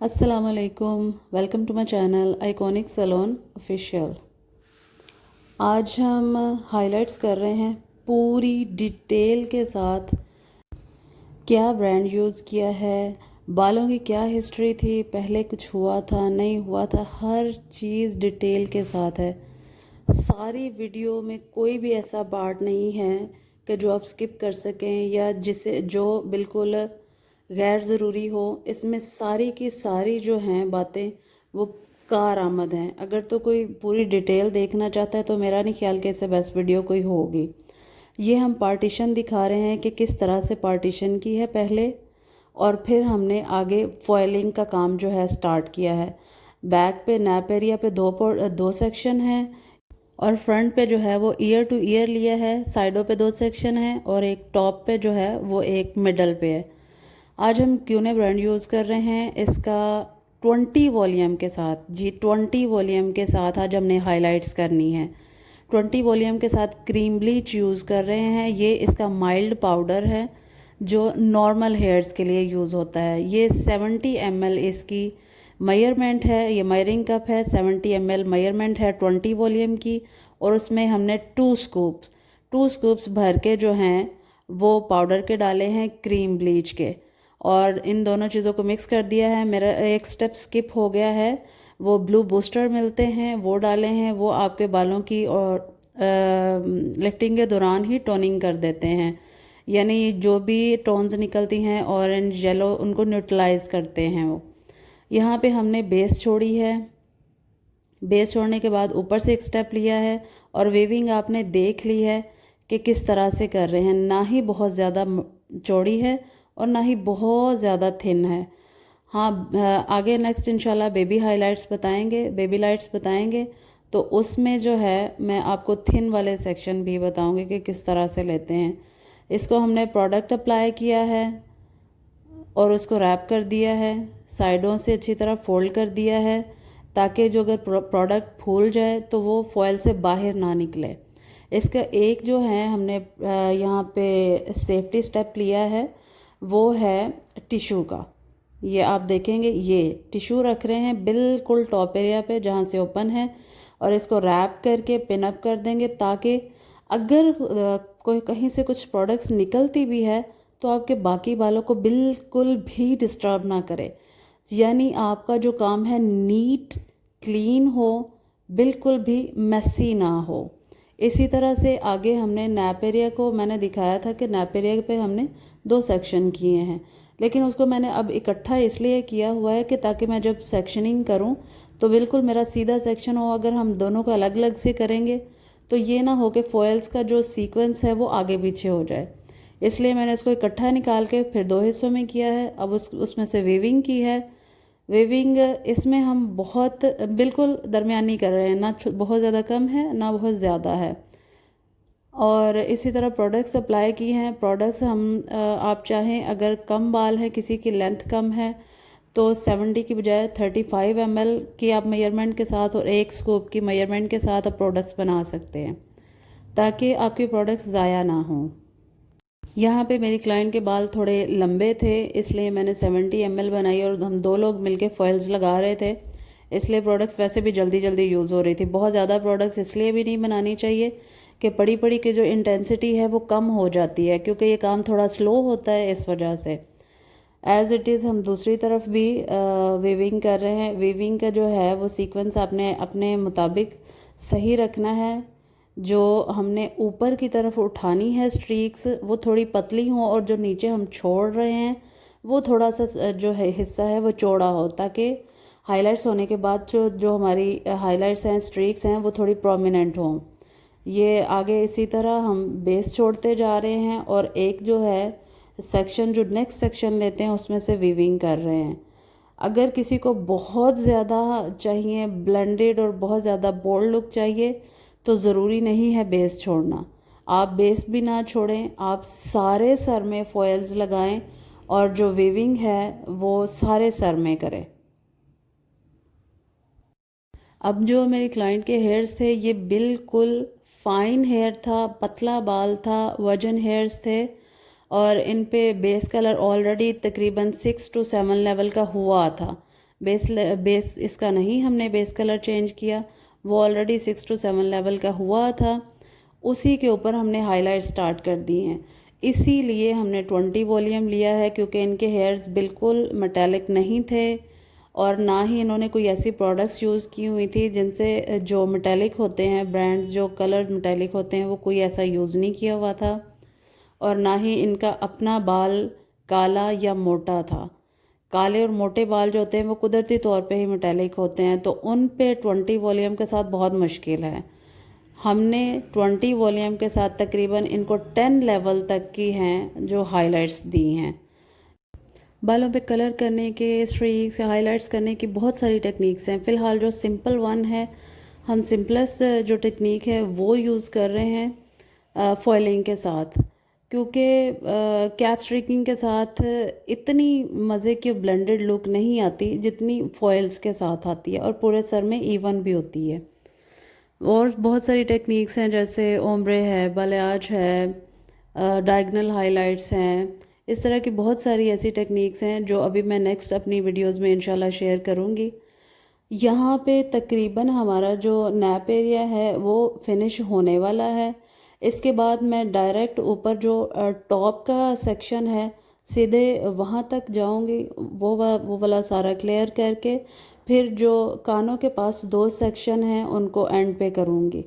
अस्सलामुअलैकुम, welcome to my channel iconic salon official. आज हम हाइलाइट्स कर रहे हैं पूरी डिटेल के साथ। क्या ब्रांड यूज़ किया है, बालों की क्या हिस्ट्री थी, पहले कुछ हुआ था नहीं हुआ था, हर चीज़ डिटेल के साथ है। सारी वीडियो में कोई भी ऐसा पार्ट नहीं है कि जो आप स्किप कर सकें या जिसे जो बिल्कुल गैर ज़रूरी हो। इसमें सारी की सारी जो हैं बातें वो कारआमद हैं। अगर तो कोई पूरी डिटेल देखना चाहता है तो मेरा नहीं ख्याल कि इससे बेस्ट वीडियो कोई होगी। ये हम पार्टीशन दिखा रहे हैं कि किस तरह से पार्टीशन की है पहले, और फिर हमने आगे फॉइलिंग का काम जो है स्टार्ट किया है। बैक पे नैप एरिया पे दो सेक्शन हैं, और फ्रंट पे जो है वो ईयर टू ईयर लिया है। साइडों पे दो सेक्शन है और एक टॉप पे जो है वो एक मिडल पे है। आज हम क्यूने ब्रांड यूज़ कर रहे हैं इसका 20 वॉल्यूम के साथ। जी 20 वॉल्यूम के साथ आज हमने हाइलाइट्स करनी है। 20 वॉल्यूम के साथ क्रीम ब्लीच यूज़ कर रहे हैं। ये इसका माइल्ड पाउडर है जो नॉर्मल हेयर्स के लिए यूज़ होता है। ये 70 ml इसकी मेजरमेंट है, ये मेजरिंग कप है। 70 ml मेजरमेंट है 20 वॉल्यूम की, और उसमें हमने 2 स्कूप्स भर के जो हैं वो पाउडर के डाले हैं क्रीम ब्लीच के, और इन दोनों चीज़ों को मिक्स कर दिया है। मेरा एक स्टेप स्किप हो गया है, वो ब्लू बूस्टर मिलते हैं वो डाले हैं। वो आपके बालों की और लिफ्टिंग के दौरान ही टोनिंग कर देते हैं, यानी जो भी टोन्स निकलती हैं ऑरेंज येलो उनको न्यूट्रलाइज करते हैं वो। यहाँ पे हमने बेस छोड़ी है। बेस छोड़ने के बाद ऊपर से एक स्टेप लिया है, और वेविंग आपने देख ली है कि किस तरह से कर रहे हैं। ना ही बहुत ज़्यादा चौड़ी है और ना ही बहुत ज़्यादा थिन है। हाँ, आगे नेक्स्ट इंशाल्लाह बेबी हाइलाइट्स बताएंगे, बेबी लाइट्स बताएंगे, तो उसमें जो है मैं आपको थिन वाले सेक्शन भी बताऊंगी कि किस तरह से लेते हैं। इसको हमने प्रोडक्ट अप्लाई किया है और उसको रैप कर दिया है, साइडों से अच्छी तरह फोल्ड कर दिया है, ताकि जो अगर प्रोडक्ट फूल जाए तो वो फॉयल से बाहर ना निकले। इसका एक जो है हमने यहाँ पे सेफ्टी स्टेप लिया है वो है टिश्यू का। ये आप देखेंगे, ये टिश्यू रख रहे हैं बिल्कुल टॉप एरिया पे जहाँ से ओपन है, और इसको रैप करके पिन अप कर देंगे, ताकि अगर कोई कहीं से कुछ प्रोडक्ट्स निकलती भी है तो आपके बाकी बालों को बिल्कुल भी डिस्टर्ब ना करे। यानी आपका जो काम है नीट क्लीन हो, बिल्कुल भी मेसी ना हो। इसी तरह से आगे हमने नैप एरिया को मैंने दिखाया था कि नैप एरिया पे हमने 2 सेक्शन किए हैं, लेकिन उसको मैंने अब इकट्ठा इसलिए किया हुआ है कि ताकि मैं जब सेक्शनिंग करूं तो बिल्कुल मेरा सीधा सेक्शन हो। अगर हम दोनों को अलग अलग से करेंगे तो ये ना हो कि फॉयल्स का जो सीक्वेंस है वो आगे पीछे हो जाए, इसलिए मैंने इसको इकट्ठा निकाल के फिर 2 हिस्सों में किया है। अब उसमें से वेविंग की है। वेविंग इसमें हम बहुत बिल्कुल दरमियानी कर रहे हैं, ना बहुत ज़्यादा कम है ना बहुत ज़्यादा है। और इसी तरह प्रोडक्ट्स अप्लाई की हैं। प्रोडक्ट्स हम आप चाहें अगर कम बाल हैं, किसी की लेंथ कम है, तो 70 की बजाय 35 ml की आप मेजरमेंट के साथ और एक स्कूप की मेजरमेंट के साथ आप प्रोडक्ट्स बना सकते हैं, ताकि आपके प्रोडक्ट्स ज़ाया ना हों। यहाँ पे मेरी क्लाइंट के बाल थोड़े लंबे थे, इसलिए मैंने 70 ml बनाई, और हम 2 लोग मिलके फॉइल्स लगा रहे थे, इसलिए प्रोडक्ट्स वैसे भी जल्दी जल्दी यूज़ हो रही थी। बहुत ज़्यादा प्रोडक्ट्स इसलिए भी नहीं बनानी चाहिए कि पड़ी पड़ी की जो इंटेंसिटी है वो कम हो जाती है, क्योंकि ये काम थोड़ा स्लो होता है इस वजह से। एज़ इट इज़ हम दूसरी तरफ भी वेविंग कर रहे हैं। वेविंग का जो है वो सीक्वेंस आपने अपने मुताबिक सही रखना है। जो हमने ऊपर की तरफ उठानी है स्ट्रीक्स वो थोड़ी पतली हो, और जो नीचे हम छोड़ रहे हैं वो थोड़ा सा जो है हिस्सा है वो चौड़ा हो, ताकि हाइलाइट्स होने के बाद जो जो हमारी हाइलाइट्स हैं स्ट्रीक्स हैं वो थोड़ी प्रोमिनेंट हों। ये आगे इसी तरह हम बेस छोड़ते जा रहे हैं, और एक जो है सेक्शन जो नेक्स्ट सेक्शन लेते हैं उसमें से वीविंग कर रहे हैं। अगर किसी को बहुत ज़्यादा चाहिए ब्लेंडेड और बहुत ज़्यादा बोल्ड लुक चाहिए तो ज़रूरी नहीं है बेस छोड़ना। आप बेस भी ना छोड़ें, आप सारे सर में फॉयल्स लगाएं, और जो वेविंग है वो सारे सर में करें। अब जो मेरी क्लाइंट के हेयर्स थे ये बिल्कुल फाइन हेयर था, पतला बाल था, वजन हेयर्स थे, और इन पे बेस कलर ऑलरेडी तकरीबन 6 to 7 लेवल का हुआ था। बेस इसका नहीं हमने बेस कलर चेंज किया, वो ऑलरेडी 6 to 7 लेवल का हुआ था, उसी के ऊपर हमने हाईलाइट स्टार्ट कर दिए हैं। इसीलिए हमने 20 वॉल्यूम लिया है, क्योंकि इनके हेयर्स बिल्कुल मेटालिक नहीं थे और ना ही इन्होंने कोई ऐसी प्रोडक्ट्स यूज़ की हुई थी जिनसे जो मेटालिक होते हैं, ब्रांड्स जो कलर मेटालिक होते हैं, वो कोई ऐसा यूज़ नहीं किया हुआ था। और ना ही इनका अपना बाल काला या मोटा था। काले और मोटे बाल जो होते हैं वो कुदरती तौर पे ही मेटालिक होते हैं, तो उन पे 20 वॉल्यूम के साथ बहुत मुश्किल है। हमने 20 वॉल्यूम के साथ तकरीबन इनको 10 लेवल तक की हैं जो हाइलाइट्स दी हैं। बालों पे कलर करने के, स्ट्रीक्स या हाइलाइट्स करने की बहुत सारी टेक्निक्स हैं। फ़िलहाल जो सिंपल वन है, हम सिंपलेस्ट जो टेक्निक है वो यूज़ कर रहे हैं फॉइलिंग के साथ, क्योंकि कैप स्ट्रीकिंग के साथ इतनी मज़े की ब्लेंडेड लुक नहीं आती जितनी फॉइल्स के साथ आती है, और पूरे सर में इवन भी होती है। और बहुत सारी टेक्निक्स हैं, जैसे ओम्ब्रे है, बालयाज है, डायगनल हाइलाइट्स हैं। इस तरह की बहुत सारी ऐसी टेक्निक्स हैं जो अभी मैं नेक्स्ट अपनी वीडियोस में इंशाल्लाह शेयर करूँगी। यहाँ पे तकरीबन हमारा जो नैप एरिया है वो फिनिश होने वाला है। इसके बाद मैं डायरेक्ट ऊपर जो टॉप का सेक्शन है सीधे वहाँ तक जाऊँगी, वो वाला सारा क्लियर करके फिर जो कानों के पास 2 सेक्शन हैं उनको एंड पे करूँगी।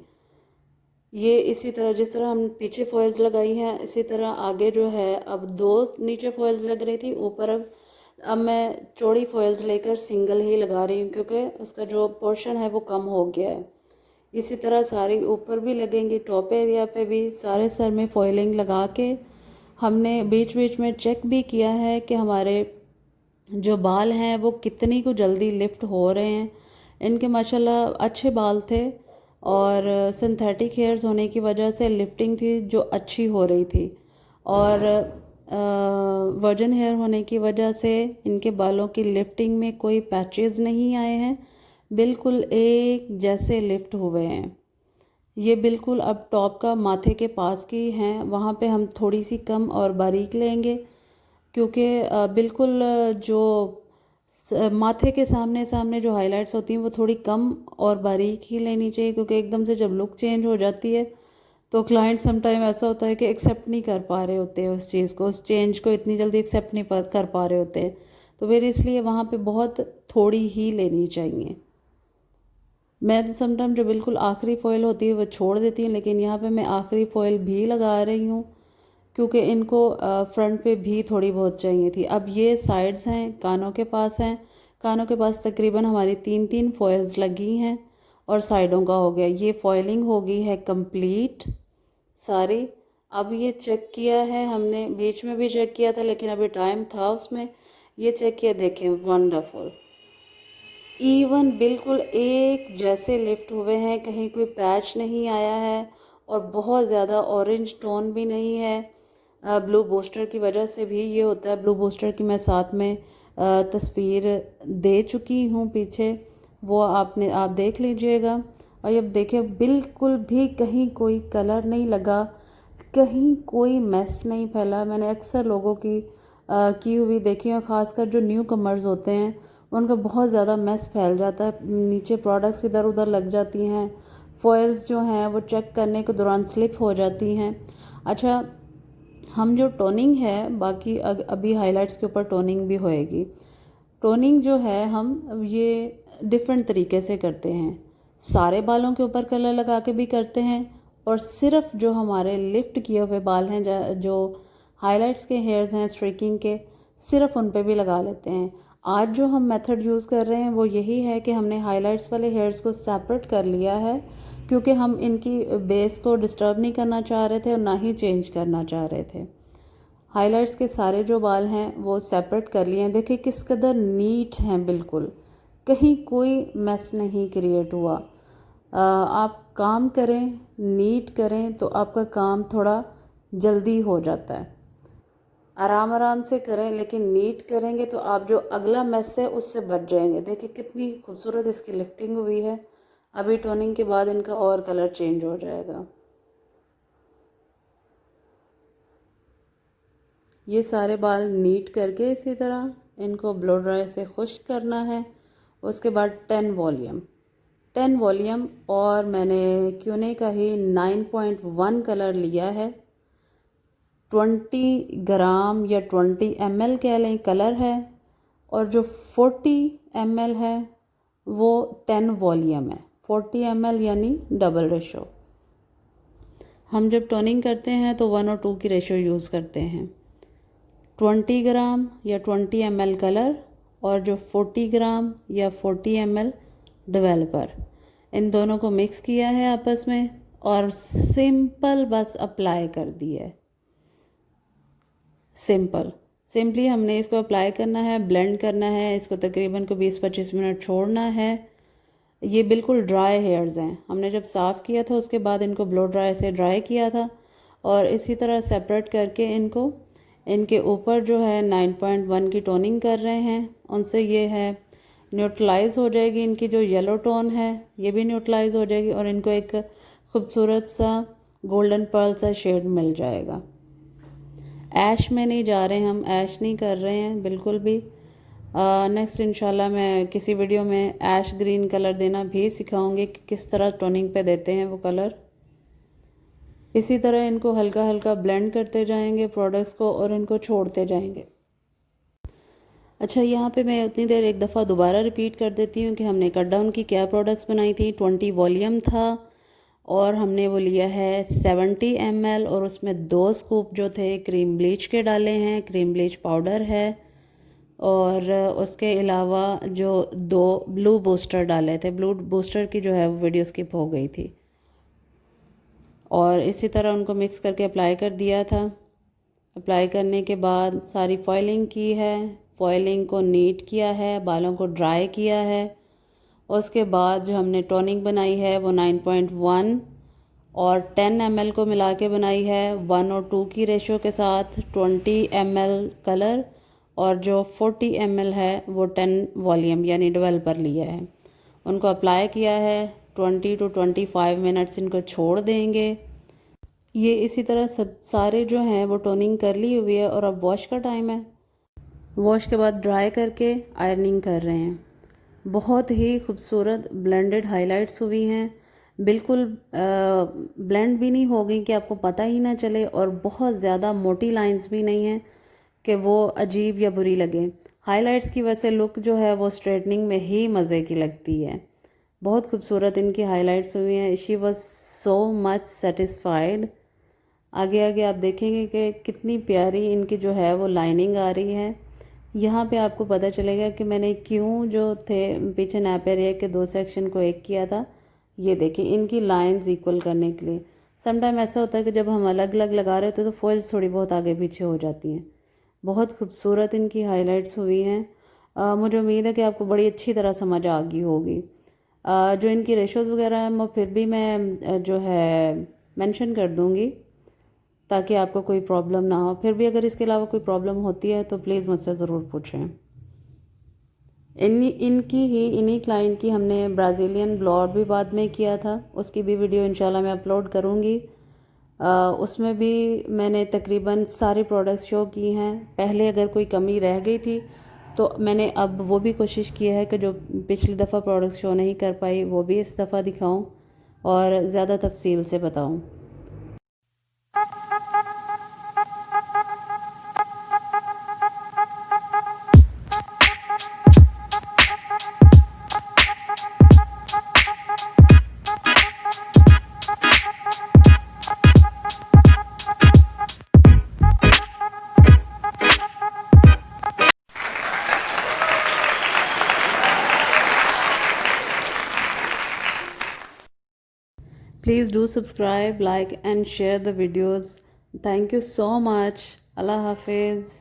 ये इसी तरह जिस तरह हम पीछे फॉइल्स लगाई हैं, इसी तरह आगे जो है अब 2 नीचे फॉइल्स लग रही थी, ऊपर अब मैं चौड़ी फॉइल्स लेकर सिंगल ही लगा रही हूँ, क्योंकि उसका जो पोर्शन है वो कम हो गया है। इसी तरह सारी ऊपर भी लगेंगी, टॉप एरिया पे भी सारे सर में फॉइलिंग लगा के हमने बीच बीच में चेक भी किया है कि हमारे जो बाल हैं वो कितनी को जल्दी लिफ्ट हो रहे हैं। इनके माशाल्लाह अच्छे बाल थे और सिंथेटिक हेयर्स होने की वजह से लिफ्टिंग थी जो अच्छी हो रही थी, और वर्जन हेयर होने की वजह से इनके बालों की लिफ्टिंग में कोई पैचेस नहीं आए हैं, बिल्कुल एक जैसे लिफ्ट हुए हैं। ये बिल्कुल अब टॉप का माथे के पास की हैं, वहाँ पे हम थोड़ी सी कम और बारीक लेंगे, क्योंकि बिल्कुल जो माथे के सामने सामने जो हाइलाइट्स होती हैं वो थोड़ी कम और बारीक ही लेनी चाहिए, क्योंकि एकदम से जब लुक चेंज हो जाती है तो क्लाइंट समटाइम ऐसा होता है कि एक्सेप्ट नहीं कर पा रहे होते हैं उस चीज़ को, उस चेंज को इतनी जल्दी एक्सेप्ट नहीं कर पा रहे होते हैं, तो फिर इसलिए वहाँ पे बहुत थोड़ी ही लेनी चाहिए। मैं तो समटाइम जो बिल्कुल आखिरी फॉइल होती है वो छोड़ देती हूँ, लेकिन यहाँ पे मैं आखिरी फॉइल भी लगा रही हूँ, क्योंकि इनको फ्रंट पे भी थोड़ी बहुत चाहिए थी। अब ये साइड्स हैं, कानों के पास हैं, कानों के पास तकरीबन हमारी 3-3 फॉइल्स लगी हैं और साइडों का हो गया। ये फॉइलिंग हो गई है कंप्लीट सारी। अब ये चेक किया है हमने, बीच में भी चेक किया था लेकिन अभी टाइम था उसमें, ये चेक किया, देखें वंडरफुल इवन बिल्कुल एक जैसे लिफ्ट हुए हैं, कहीं कोई पैच नहीं आया है और बहुत ज़्यादा ऑरेंज टोन भी नहीं है। ब्लू बूस्टर की वजह से भी ये होता है, ब्लू बूस्टर की मैं साथ में तस्वीर दे चुकी हूँ पीछे, वो आप देख लीजिएगा। और अब देखिए बिल्कुल भी कहीं कोई कलर नहीं लगा, कहीं कोई मैस नहीं फैला। मैंने अक्सर लोगों की हुई देखी है, ख़ासकर जो न्यू कमर्स होते हैं उनका बहुत ज़्यादा मैस फैल जाता है, नीचे प्रोडक्ट्स इधर उधर लग जाती हैं, फॉइल्स जो हैं वो चेक करने के दौरान स्लिप हो जाती हैं। अच्छा, हम जो टोनिंग है बाकी अभी हाइलाइट्स के ऊपर टोनिंग भी होएगी। टोनिंग जो है हम ये डिफरेंट तरीके से करते हैं, सारे बालों के ऊपर कलर लगा के भी करते हैं, और सिर्फ जो हमारे लिफ्ट किए हुए बाल हैं, जो हाइलाइट्स के हेयर्स हैं स्ट्रीकिंग के, सिर्फ उन पे भी लगा लेते हैं। आज जो हम मेथड यूज़ कर रहे हैं वो यही है कि हमने हाइलाइट्स वाले हेयर्स को सेपरेट कर लिया है, क्योंकि हम इनकी बेस को डिस्टर्ब नहीं करना चाह रहे थे और ना ही चेंज करना चाह रहे थे। हाइलाइट्स के सारे जो बाल हैं वो सेपरेट कर लिए हैं। देखिए किस कदर नीट हैं, बिल्कुल कहीं कोई मैस नहीं क्रिएट हुआ। आप काम करें, नीट करें तो आपका काम थोड़ा जल्दी हो जाता है। आराम आराम से करें लेकिन नीट करेंगे तो आप जो अगला मैस है उससे बच जाएंगे। देखिए कितनी खूबसूरत इसकी लिफ्टिंग हुई है। अभी टोनिंग के बाद इनका और कलर चेंज हो जाएगा। ये सारे बाल नीट करके इसी तरह इनको ब्लो ड्राई से खुश्क करना है उसके बाद 10 वॉल्यूम और मैंने क्यूने का ही 9.1 कलर लिया है। 20 ग्राम या 20 ml कह लें कलर है, और जो 40 ml है वो 10 वॉल्यूम है। 40 ml यानी डबल रेशो। हम जब टोनिंग करते हैं तो 1 और 2 की रेशो यूज़ करते हैं। 20 ग्राम या 20 ml कलर और जो 40 ग्राम या 40 ml डेवलपर, इन दोनों को मिक्स किया है आपस में और सिंपल बस अप्लाई कर दिया है। सिंपली हमने इसको अप्लाई करना है, ब्लेंड करना है, इसको तकरीबन को 20-25 मिनट छोड़ना है। ये बिल्कुल ड्राई हेयर्स हैं। हमने जब साफ़ किया था उसके बाद इनको ब्लो ड्राई से ड्राई किया था और इसी तरह सेपरेट करके इनको इनके ऊपर जो है 9.1 की टोनिंग कर रहे हैं। उनसे ये है न्यूट्रलाइज़ हो जाएगी, इनकी जो येलो टोन है ये भी न्यूट्रलाइज़ हो जाएगी और इनको एक खूबसूरत सा गोल्डन पर्ल सा शेड मिल जाएगा। ऐश में नहीं जा रहे हैं हम, ऐश नहीं कर रहे हैं बिल्कुल भी। नेक्स्ट इंशाल्लाह मैं किसी वीडियो में ऐश ग्रीन कलर देना भी सिखाऊंगी कि किस तरह टोनिंग पे देते हैं वो कलर। इसी तरह इनको हल्का हल्का ब्लेंड करते जाएंगे प्रोडक्ट्स को और इनको छोड़ते जाएंगे। अच्छा, यहाँ पे मैं उतनी देर एक दफ़ा दोबारा रिपीट कर देती हूँ कि हमने कट डाउन की क्या प्रोडक्ट्स बनाई थी। 20 वॉल्यूम था और हमने वो लिया है 70 ml और उसमें 2 स्कूप जो थे क्रीम ब्लीच के डाले हैं, क्रीम ब्लीच पाउडर है, और उसके अलावा जो 2 ब्लू बूस्टर डाले थे। ब्लू बूस्टर की जो है वो वीडियो स्किप हो गई थी। और इसी तरह उनको मिक्स करके अप्लाई कर दिया था। अप्लाई करने के बाद सारी फॉइलिंग की है, फॉइलिंग को नीट किया है, बालों को ड्राई किया है। उसके बाद जो हमने टोनिंग बनाई है वो 9.1 और 10 ml को मिला के बनाई है 1 और 2 की रेशो के साथ। 20 ml कलर और जो 40 ml है वो 10 वॉल्यूम यानी डेवलपर लिया है। उनको अप्लाई किया है, 20 to 25 मिनट्स इनको छोड़ देंगे। ये इसी तरह सब सारे जो हैं वो टोनिंग कर ली हुई है और अब वॉश का टाइम है। वॉश के बाद ड्राई करके आयरनिंग कर रहे हैं। बहुत ही खूबसूरत ब्लेंडेड हाइलाइट्स हुई हैं, बिल्कुल ब्लेंड भी नहीं हो गई कि आपको पता ही ना चले, और बहुत ज़्यादा मोटी लाइंस भी नहीं हैं कि वो अजीब या बुरी लगे। हाइलाइट्स की वजह से लुक जो है वो स्ट्रेटनिंग में ही मज़े की लगती है। बहुत खूबसूरत इनकी हाइलाइट्स हुई हैं। She was so much satisfied. आगे आगे आप देखेंगे कि कितनी प्यारी इनकी जो है वो लाइनिंग आ रही है। यहाँ पे आपको पता चलेगा कि मैंने क्यों जो थे पीछे नैप एरिया के 2 सेक्शन को एक किया था। ये देखिए इनकी लाइंस इक्वल करने के लिए। समटाइम ऐसा होता है कि जब हम अलग अलग लगा रहे होते हैं तो फॉइल्स थोड़ी बहुत आगे पीछे हो जाती हैं। बहुत खूबसूरत इनकी हाइलाइट्स हुई हैं। मुझे उम्मीद है कि आपको बड़ी अच्छी तरह समझ आ गई होगी। जो इनकी रेशोज़ वगैरह हैं वो फिर भी मैं जो है मेंशन कर दूँगी ताकि आपको कोई प्रॉब्लम ना हो। फिर भी अगर इसके अलावा कोई प्रॉब्लम होती है तो प्लीज़ मुझसे ज़रूर पूछें। इन्हीं क्लाइंट की हमने ब्राज़ीलियन ब्लॉड भी बाद में किया था, उसकी भी वीडियो इंशाल्लाह मैं अपलोड करूँगी। उसमें भी मैंने तकरीबन सारे प्रोडक्ट्स शो की हैं। पहले अगर कोई कमी रह गई थी तो मैंने अब वो भी कोशिश की है कि जो पिछली दफ़ा प्रोडक्ट्स शो नहीं कर पाई वो भी इस दफ़ा दिखाऊं और ज़्यादा तफसील से बताऊं। Please do subscribe, like and share the videos. Thank you so much. Allah Hafiz.